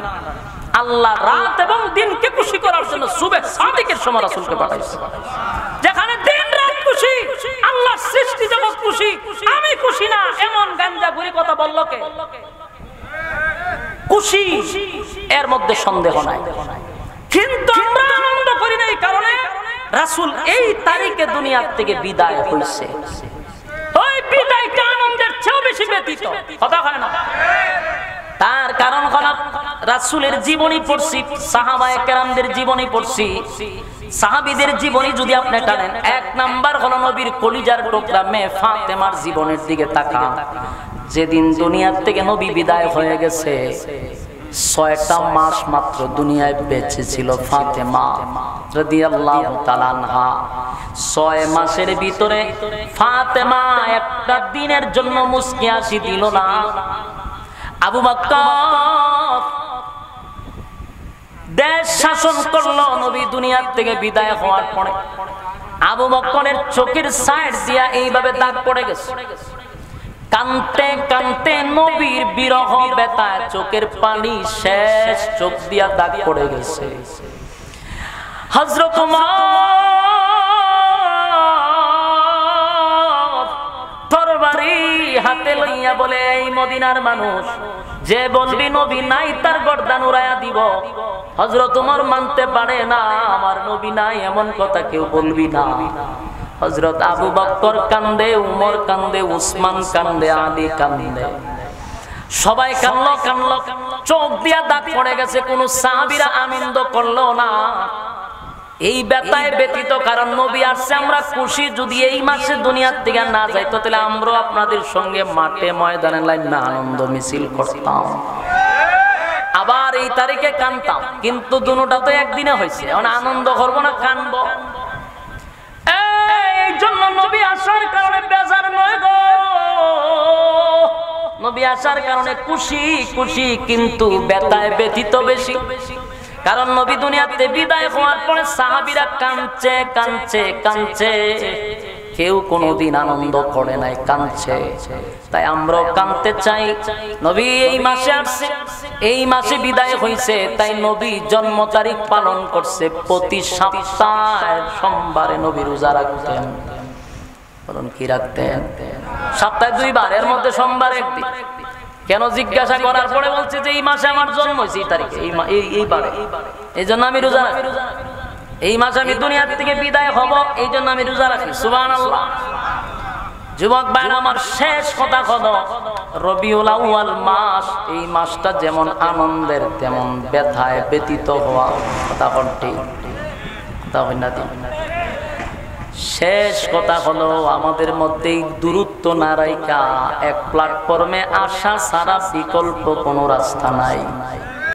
আল্লাহ রাত এবং দিনকে খুশি করার জন্য সুবে সাদিকের সময় রাসূলকে পাঠাইছে। যেখানে দিন রাত খুশি, আল্লাহর সৃষ্টি জগৎ খুশি, আমি খুশি না, এমন গাঞ্জাখুরি কথা বলল কে? খুশি, এর মধ্যে সন্দেহ নাই। কিন্তু আমরা আনন্দ করি না, এই কারণে রাসূল এই তারিখে দুনিয়া থেকে বিদায় হইছে। ওই বিদায়টা আনন্দের চেয়েও বেশি ব্যতীত, কথা হয় না? তার কারণ হলো রাসূলের জীবনী পড়ছি, সাহাবায়ে কেরামদের জীবনী পড়ছি, সাহাবীদের জীবনী যদি আপনি টানেন, 1 নাম্বার হলো নবীর কলিজার টুকরা মেয়ে ফাতেমার জীবনের দিকে তাকান। যেদিন দুনিয়া থেকে নবী বিদায় হয়ে গেছে, 6টা মাস মাত্র দুনিয়ায় বেঁচে ছিল ফাতেমা রাদিয়াল্লাহু তাআলা আনহা। 6 মাসের ভিতরে ফাতেমা একটা দিনের জন্য মুস্কি হাসি দিল না। আবু বকর দেশ শাসন করলো নবী দুনিয়া থেকে বিদায় হওয়ার পরে। আবু বকরের চোখের সাইড দিয়া এইভাবে দাগ পড়ে গেছে, কানতে কানতে নবীর বিরহ ব্যথায় চোখের পানি শেষ, চোখ দিয়া দাগ পড়ে গেছে। হযরত তরবারি হাতে লইয়া বলে, এই মদিনার মানুষ যে বলবি নবী নাই তার গর্দান উড়াইয়া দিব। হযরত ওমর মানতে পারে না, আমার নবী নাই এমন কথা কেউ বলবি না। হযরত আবু বকর কান্দে, উমর কান্দে, উসমান কান্দে, আলী কান্দে, সবাই কান্না কান্না, চোখ দিয়া দাগ পড়ে গেছে। কোন সাহাবীরা আমিন তো করলো না। এই ব্যথায় ব্যতীত, কারণ নবী আসছে আমরা খুশি। যদি এই মাসে দুনিয়ার থেকে না যাইতো তাহলে আমরাও আপনাদের সঙ্গে মাঠে ময়দানে লাইমা আনন্দ মিছিল করতাম, আবার এই তারিখে কানতাম। কিন্তু দুটোটা তো একদিনে হয়েছে, এখন আনন্দ করবো না কানবো? এই জন্য নবী আসার কারণে বেজার নয় গো, নবী আসার কারণে খুশি খুশি, কিন্তু ব্যথায় ব্যথিত বেশি। কারণ নবী দুনিয়াতে বিদায় হওয়ার পরে সাহাবীরা কাঁদছে কাঁদছে কাঁদছে, কেউ কোনোদিন আনন্দ করে নাই, কাঁদছে। তাই আমরাও কাঁদতে চাই। নবী এই মাসে আসছে, এই মাসে বিদায় হইছে, তাই নবী জন্ম তারিখ পালন করছে। প্রতি সপ্তাহে সোমবারে নবী রোজা রাখতেন। বলুন কি রাখতেন? সপ্তাহে 2 বার, এর মধ্যে সোমবার একদিন। কেন জিজ্ঞাসা করার পরে বলছে যে এই মাসে আমার জন্ম হয়েছে, এই তারিখে, এই বারে, এই জন্য আমি রোজা রাখি। এই মাসে আমি দুনিয়া থেকে বিদায় হব, এই জন্য আমি রোজা রাখি। সুবহানাল্লাহ। যুবক ভাই আমার, শেষ কথা হলো রবিউল আউয়াল মাস, এই মাসটা যেমন আনন্দের তেমন ব্যথায় ব্যতীত হওয়া। কথা বলতে কথা হয় না? শেষ কথা হলো আমাদের মধ্যে দূরত্ব না রাইখা এক প্ল্যাটফর্মে আসা ছাড়া বিকল্প কোনো রাস্তা নাই।